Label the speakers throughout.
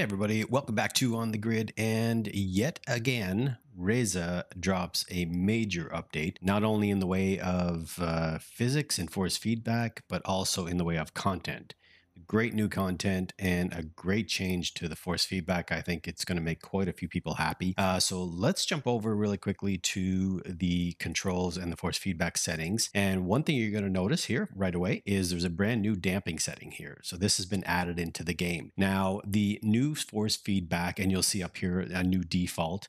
Speaker 1: Hey everybody, welcome back to On the Grid, and yet again, Reza drops a major update, not only in the way of physics and force feedback, but also in the way of content. Great new content and a great change to the force feedback. I think it's going to make quite a few people happy. So let's jump over really quickly to the controls and the force feedback settings. And one thing you're going to notice here right away is there's a brand new damping setting here. So this has been added into the game. Now, the new force feedback, and you'll see up here a new default.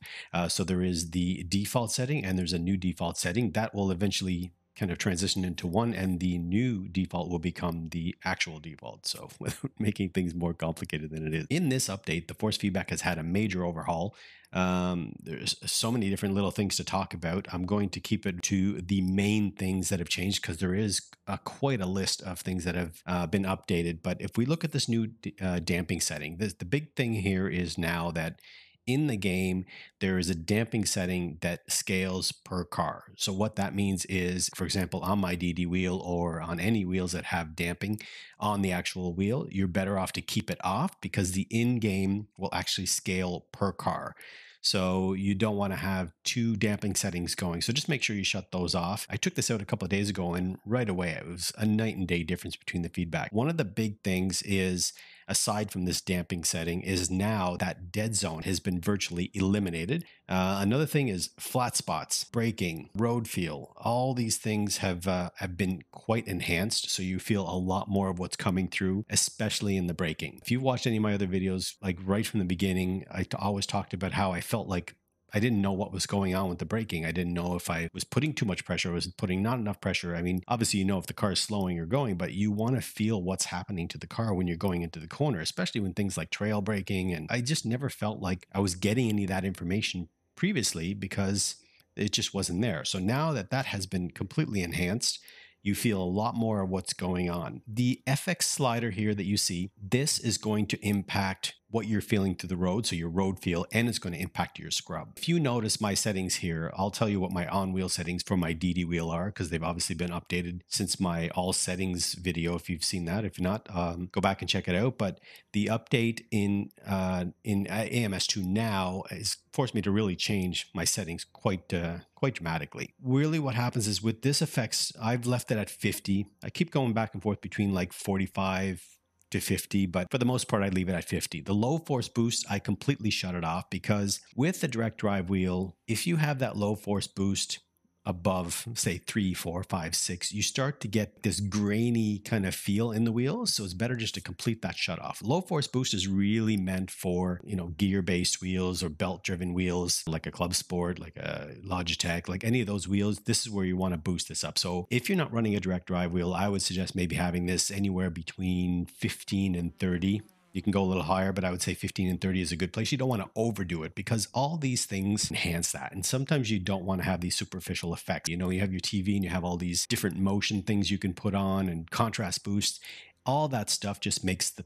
Speaker 1: So there is the default setting and there's a new default setting that will eventually kind of transition into one, and the new default will become the actual default. So without making things more complicated than it is. In this update, the force feedback has had a major overhaul. There's so many different little things to talk about. I'm going to keep it to the main things that have changed because there is quite a list of things that have been updated. But if we look at this new damping setting, the big thing here is now that in the game, there is a damping setting that scales per car. So what that means is, for example, on my DD wheel or on any wheels that have damping on the actual wheel, you're better off to keep it off because the in-game will actually scale per car. So you don't want to have two damping settings going. So just make sure you shut those off. I took this out a couple of days ago and right away, it was a night and day difference between the feedback. One of the big things is, aside from this damping setting, is now that dead zone has been virtually eliminated. Another thing is flat spots, braking, road feel. All these things have been quite enhanced, so you feel a lot more of what's coming through, especially in the braking. If you've watched any of my other videos, like right from the beginning, I always talked about how I felt like I didn't know what was going on with the braking. I didn't know if I was putting too much pressure, was putting not enough pressure. I mean, obviously, you know if the car is slowing or going, but you want to feel what's happening to the car when you're going into the corner, especially when things like trail braking. And I just never felt like I was getting any of that information previously because it just wasn't there. So now that that has been completely enhanced, you feel a lot more of what's going on. The FX slider here that you see, this is going to impact what you're feeling through the road, so your road feel, and it's going to impact your scrub. If you notice my settings here, I'll tell you what my on-wheel settings for my DD wheel are, because they've obviously been updated since my all settings video, if you've seen that. If not, go back and check it out. But the update in AMS2 now has forced me to really change my settings quite dramatically. Really what happens is with this effects, I've left it at 50. I keep going back and forth between like 45 to 50, but for the most part, I leave it at 50. The low force boost, I completely shut it off because with the direct drive wheel, if you have that low force boost above, say 3, 4, 5, 6, you start to get this grainy kind of feel in the wheels. So it's better just to complete that shut off. Low force boost is really meant for, gear-based wheels or belt-driven wheels, like a Clubsport, like a Logitech, like any of those wheels. This is where you want to boost this up. So if you're not running a direct drive wheel, I would suggest maybe having this anywhere between 15 and 30. You can go a little higher, but I would say 15 and 30 is a good place. You don't want to overdo it because all these things enhance that. And sometimes you don't want to have these superficial effects. You have your TV and you have all these different motion things you can put on and contrast boosts. All that stuff just makes the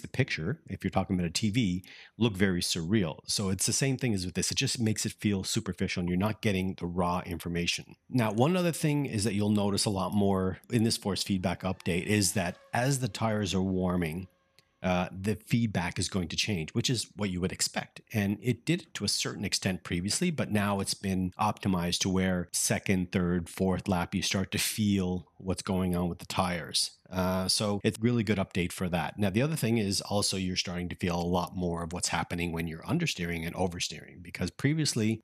Speaker 1: picture, if you're talking about a TV, look very surreal. So it's the same thing as with this. It just makes it feel superficial and you're not getting the raw information. Now, one other thing is that you'll notice a lot more in this force feedback update is that as the tires are warming, the feedback is going to change, which is what you would expect. And it did it to a certain extent previously, but now it's been optimized to where second, third, fourth lap, you start to feel what's going on with the tires. So it's a really good update for that. Now, the other thing is also you're starting to feel a lot more of what's happening when you're understeering and oversteering, because previously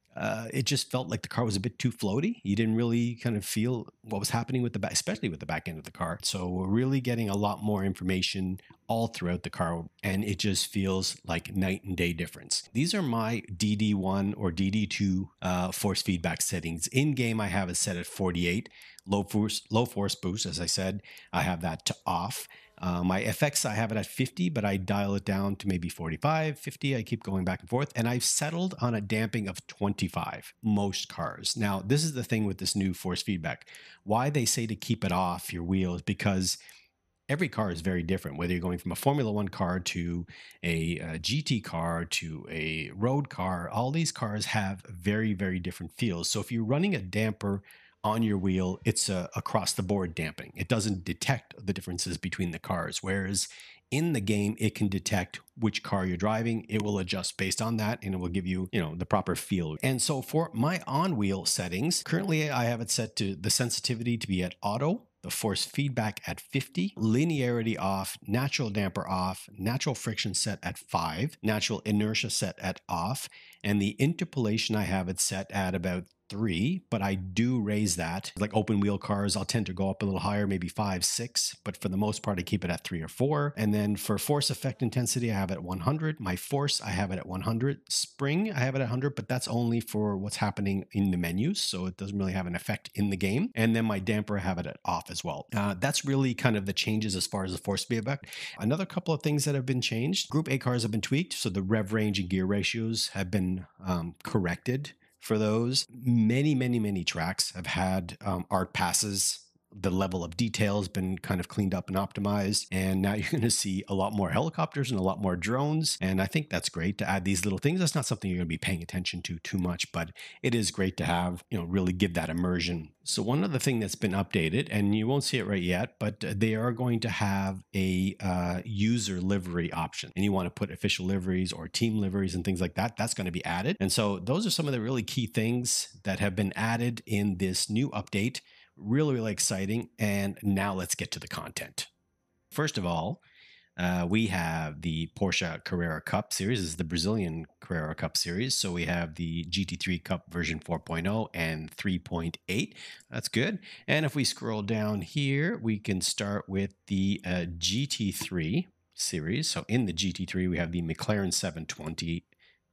Speaker 1: it just felt like the car was a bit too floaty. You didn't really kind of feel what was happening with the back, especially with the back end of the car. So we're really getting a lot more information all throughout the car, and it just feels like night and day difference. These are my DD1 or DD2 force feedback settings. In game, I have it set at 48. Low force boost, as I said, I have that to off. My FX, I have it at 50, but I dial it down to maybe 45, 50. I keep going back and forth, and I've settled on a damping of 25, most cars. Now, this is the thing with this new force feedback. Why they say to keep it off your wheels, because every car is very different, whether you're going from a Formula One car to a GT car to a road car. All these cars have very, very different feels. So if you're running a damper on your wheel, it's a across the board damping. It doesn't detect the differences between the cars. Whereas in the game, it can detect which car you're driving. It will adjust based on that, and it will give you, the proper feel. And so for my on-wheel settings, currently I have it set to the sensitivity to be at auto, the force feedback at 50, linearity off, natural damper off, natural friction set at 5, natural inertia set at off, and the interpolation I have it set at about 3, but I do raise that. Like open wheel cars, I'll tend to go up a little higher, maybe 5, 6, but for the most part, I keep it at 3 or 4. And then for force effect intensity, I have it at 100. My force, I have it at 100. Spring, I have it at 100, but that's only for what's happening in the menus, so it doesn't really have an effect in the game. And then my damper, I have it at off as well. That's really kind of the changes as far as the force feedback. Another couple of things that have been changed. Group A cars have been tweaked, so the rev range and gear ratios have been corrected. For those, many tracks have had art passes. The level of detail has been kind of cleaned up and optimized, and now you're going to see a lot more helicopters and a lot more drones, and I think that's great to add these little things. That's not something you're going to be paying attention to too much, but it is great to have, really give that immersion. So one other thing that's been updated, and you won't see it right yet, but they are going to have a user livery option, and you want to put official liveries or team liveries and things like that. That's going to be added, and so those are some of the really key things that have been added in this new update. Really exciting. And now let's get to the content. First of all, we have the Porsche Carrera Cup series. This is the Brazilian Carrera Cup series. So we have the GT3 Cup version 4.0 and 3.8. That's good. And if we scroll down here, we can start with the GT3 series. So in the GT3, we have the McLaren 720,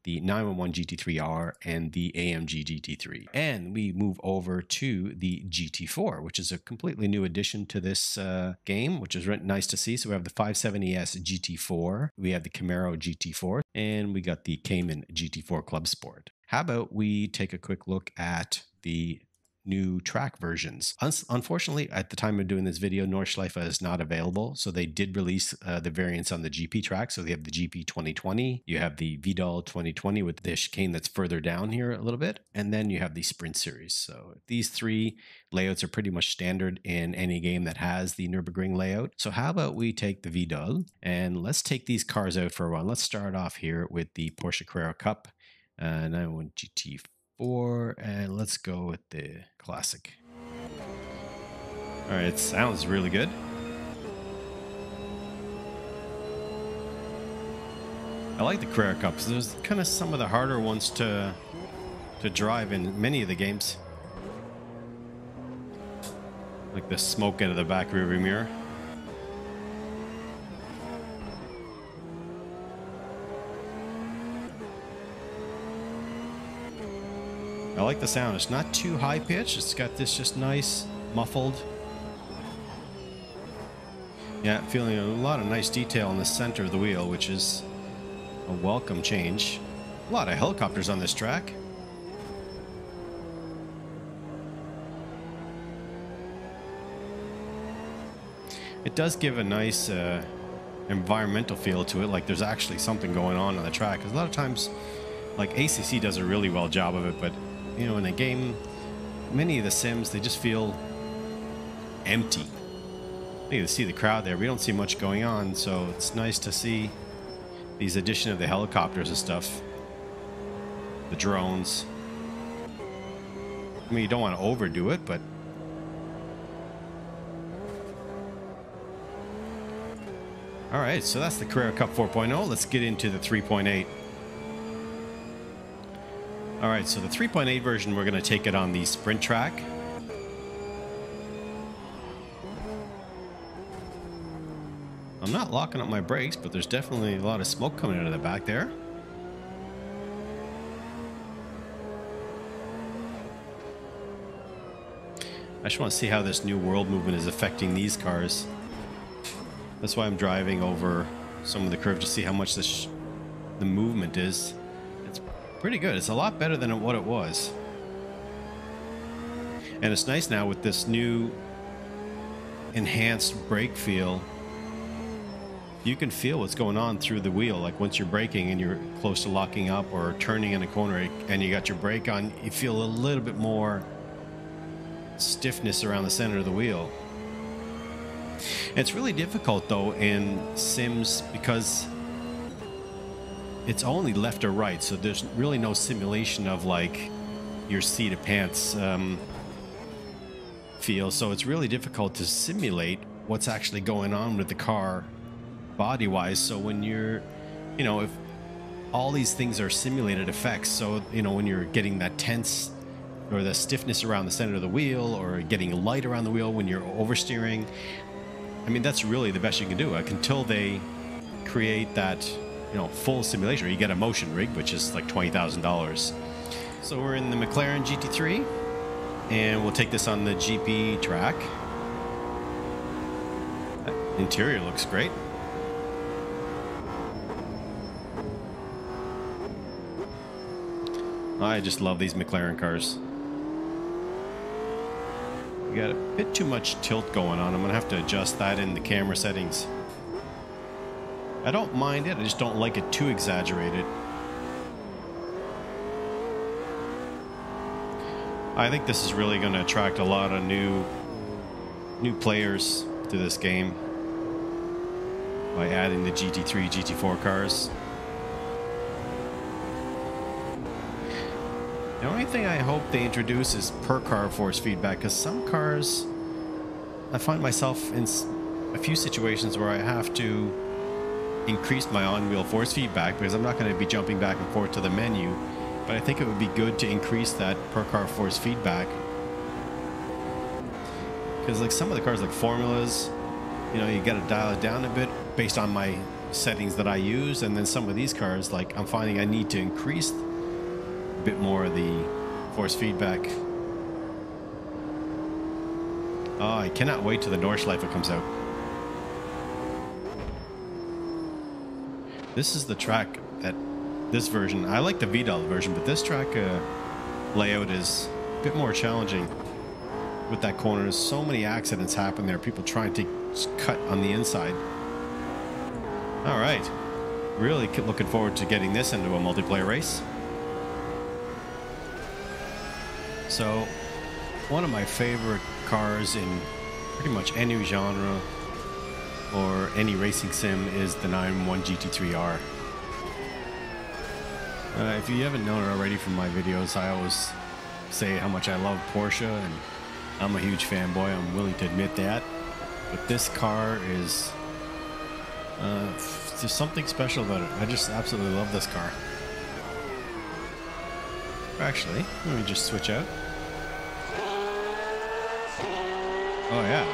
Speaker 1: the 911 GT3R, and the AMG GT3. And we move over to the GT4, which is a completely new addition to this game, which is nice to see. So we have the 570S GT4, we have the Camaro GT4, and we got the Cayman GT4 Clubsport. How about we take a quick look at the new track versions. Unfortunately, at the time of doing this video, Nordschleife is not available. So they did release the variants on the GP track. So they have the GP 2020, you have the Vidal 2020 with the chicane that's further down here a little bit, and then you have the Sprint series. So these three layouts are pretty much standard in any game that has the Nurburgring layout. So how about we take the Vidal and let's take these cars out for a while. Let's start off here with the Porsche Carrera Cup 911 GT4. And let's go with the classic. All right, it sounds really good. I like the Carrera Cups. There's kind of some of the harder ones to drive in many of the games. Like the smoke out of the back rearview mirror. I like the sound. It's not too high pitched. It's got this just nice muffled. Yeah, feeling a lot of nice detail in the center of the wheel, which is a welcome change. A lot of helicopters on this track. It does give a nice environmental feel to it, like there's actually something going on the track. Because a lot of times, like ACC does a really well job of it, but in a game, many of the sims, they just feel empty. You can see the crowd there. We don't see much going on, so it's nice to see these addition of the helicopters and stuff. The drones. I mean, you don't want to overdo it, but all right, so that's the Carrera Cup 4.0. Let's get into the 3.8. All right, so the 3.8 version, we're going to take it on the sprint track. I'm not locking up my brakes, but there's definitely a lot of smoke coming out of the back there. I just want to see how this new world movement is affecting these cars. That's why I'm driving over some of the curve to see how much the movement is. It's pretty good. It's a lot better than what it was. And it's nice now with this new enhanced brake feel. You can feel what's going on through the wheel. Like once you're braking and you're close to locking up or turning in a corner and you got your brake on, you feel a little bit more stiffness around the center of the wheel. It's really difficult though in sims because it's only left or right, so there's really no simulation of like your seat of pants feel. So it's really difficult to simulate what's actually going on with the car body wise. So when you're, you know, if all these things are simulated effects, so you know, when you're getting that tense or the stiffness around the center of the wheel, or getting light around the wheel when you're oversteering, I mean, that's really the best you can do, like, until they create that, you know, full simulation, or you get a motion rig, which is like $20,000. So we're in the McLaren GT3, and we'll take this on the GP track. That interior looks great. I just love these McLaren cars. We got a bit too much tilt going on. I'm gonna have to adjust that in the camera settings. I don't mind it, I just don't like it too exaggerated. I think this is really going to attract a lot of new players to this game by adding the GT3, GT4 cars. The only thing I hope they introduce is per car force feedback, because some cars, I find myself in a few situations where I have to increase my on-wheel force feedback because I'm not going to be jumping back and forth to the menu. But I think it would be good to increase that per car force feedback, because like some of the cars like Formulas, you know, you got to dial it down a bit based on my settings that I use, and then some of these cars, like, I'm finding I need to increase a bit more of the force feedback. Oh, I cannot wait till the Nordschleife comes out. This is the track that this version, I like the Vidal version, but this track layout is a bit more challenging with that corner. So many accidents happen there, people trying to cut on the inside. All right, really looking forward to getting this into a multiplayer race. So one of my favorite cars in pretty much any genre or any racing sim is the 911 GT3R. If you haven't known it already from my videos, I always say how much I love Porsche, and I'm a huge fanboy, I'm willing to admit that. But this car is, there's something special about it. I just absolutely love this car. Actually, let me just switch out. Oh yeah.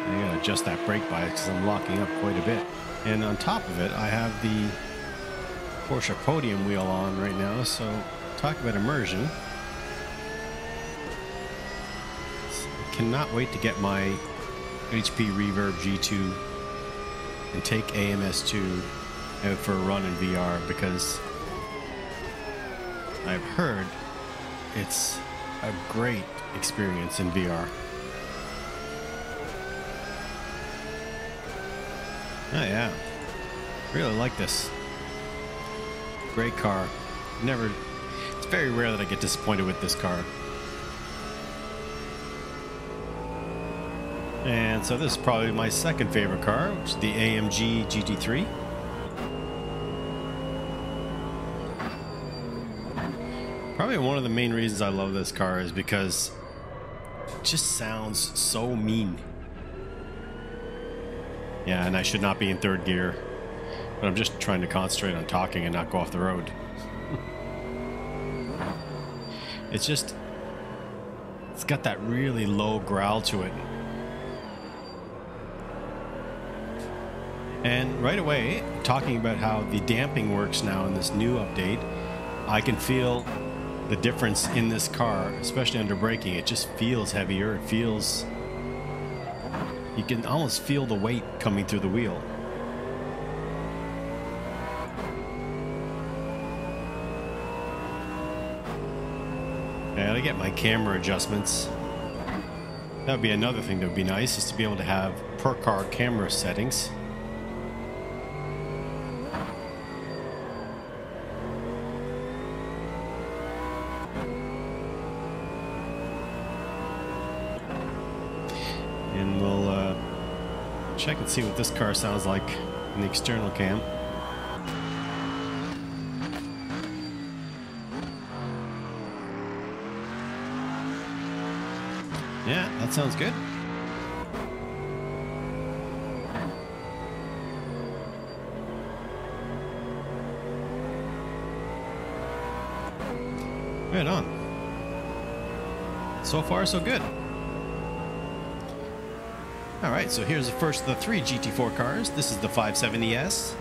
Speaker 1: I gotta adjust that brake bias because I'm locking up quite a bit. And on top of it, I have the Porsche Podium wheel on right now, so talk about immersion. I cannot wait to get my HP Reverb G2 and take AMS2 out for a run in VR, because I've heard it's a great experience in VR. Oh yeah, really like this. Great car. It's very rare that I get disappointed with this car. And so this is probably my second favorite car, which is the AMG GT3. Probably one of the main reasons I love this car is because it just sounds so mean. Yeah, and I should not be in third gear, but I'm just trying to concentrate on talking and not go off the road. It's got that really low growl to it. And right away, talking about how the damping works now in this new update, I can feel the difference in this car, especially under braking. It just feels heavier. It feels... You can almost feel the weight coming through the wheel. I gotta get my camera adjustments. That would be another thing that would be nice, is to be able to have per car camera settings. check and see what this car sounds like in the external cam. Yeah, that sounds good. Right on. So far, so good. All right, so here's the first of the 3 GT4 cars. This is the 570S.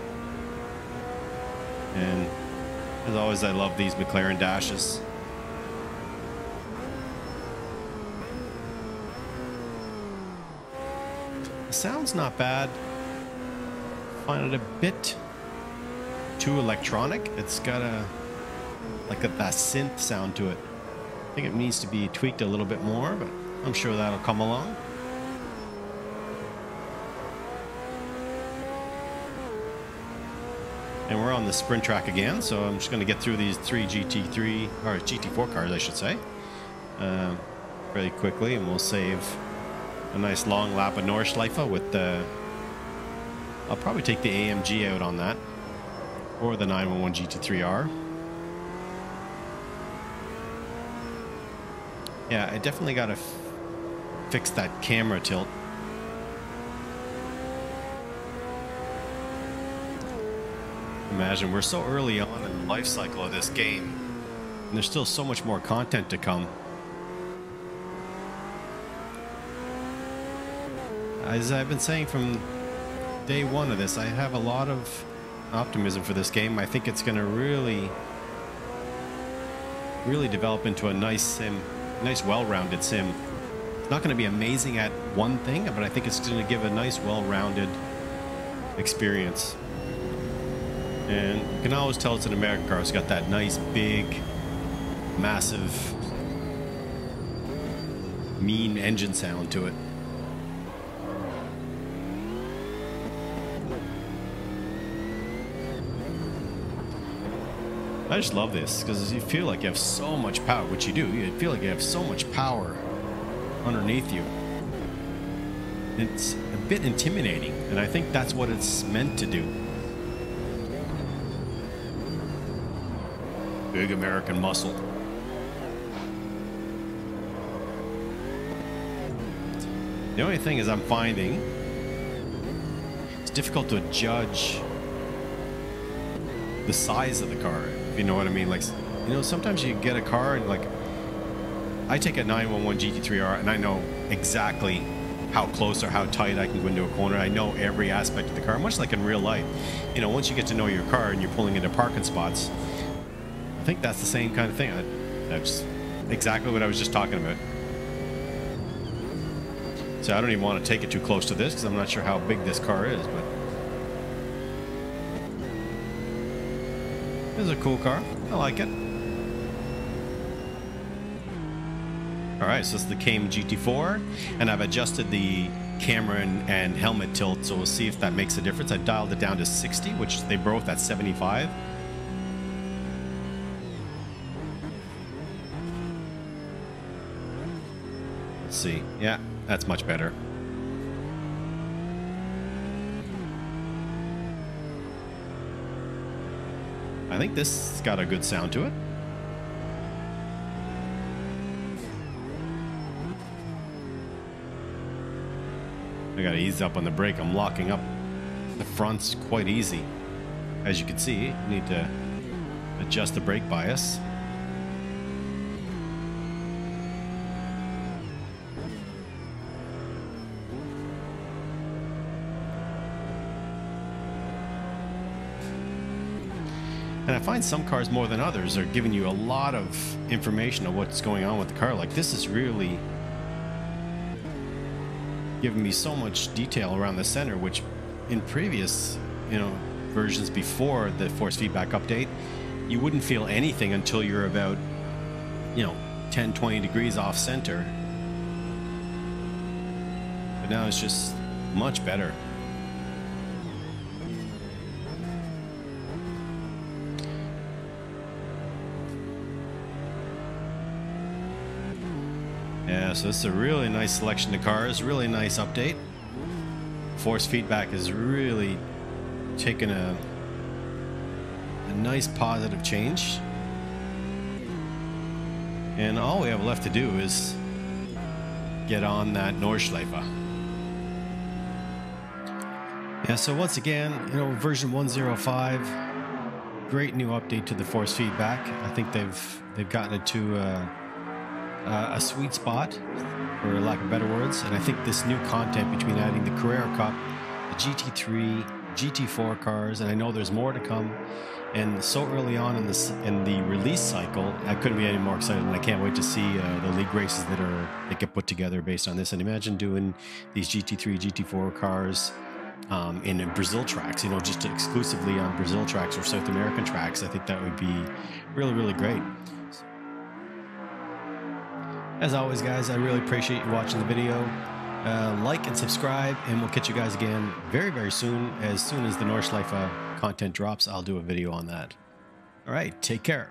Speaker 1: And as always, I love these McLaren dashes. The sound's not bad. Find it a bit too electronic. It's got a that synth sound to it. I think it needs to be tweaked a little bit more, but I'm sure that'll come along. And we're on the sprint track again, so I'm just going to get through these 3 GT3 or GT4 cars, I should say, really quickly, and we'll save a nice long lap of Nordschleife with the. I'll probably take the AMG out on that, or the 911 GT3R. Yeah, I definitely got to fix that camera tilt. Imagine, we're so early on in the life cycle of this game, and there's still so much more content to come. As I've been saying from day one of this, I have a lot of optimism for this game. I think it's going to really develop into a nice sim. Nice well-rounded sim. It's not going to be amazing at one thing, but I think it's going to give a nice well-rounded experience. And you can always tell it's an American car. It's got that nice, big, massive, mean engine sound to it. I just love this because you feel like you have so much power, which you do. You feel like you have so much power underneath you. It's a bit intimidating, and I think that's what it's meant to do. Big American muscle. The only thing is I'm finding it's difficult to judge the size of the car. If you know what I mean, like, you know, sometimes you get a car and like, I take a 911 GT3R and I know exactly how close or how tight I can go into a corner. I know every aspect of the car, much like in real life. You know, once you get to know your car and you're pulling into parking spots, I think that's the same kind of thing. That's exactly what I was just talking about. So I don't even want to take it too close to this because I'm not sure how big this car is, but this is a cool car. I like it. Alright, so it's the Cayman GT4, and I've adjusted the camera and helmet tilt, so we'll see if that makes a difference. I dialed it down to 60, which they both at 75. Let's see. Yeah, that's much better. I think this has got a good sound to it. I gotta ease up on the brake. I'm locking up the fronts quite easy. As you can see, you need to adjust the brake bias. And I find some cars more than others are giving you a lot of information of what's going on with the car. Like, this is really giving me so much detail around the center, which in previous, you know, versions before the force feedback update, you wouldn't feel anything until you're about, you know, 10, 20 degrees off center. But now it's just much better. Yeah, so this is a really nice selection of cars, really nice update. force feedback has really taken a nice positive change. And all we have left to do is get on that Nordschleife. Yeah, so once again, you know, version 105, great new update to the force feedback. I think they've gotten it to a sweet spot, for lack of better words. And I think this new content between adding the Carrera Cup, the GT3, GT4 cars, and I know there's more to come. And so early on in the release cycle, I couldn't be any more excited, and I can't wait to see the league races that get put together based on this. And imagine doing these GT3, GT4 cars in Brazil tracks, you know, just exclusively on Brazil tracks or South American tracks. I think that would be really, really great. As always, guys, I really appreciate you watching the video. Like and subscribe, and we'll catch you guys again very, very soon. As soon as the Nordschleife content drops, I'll do a video on that. All right, take care.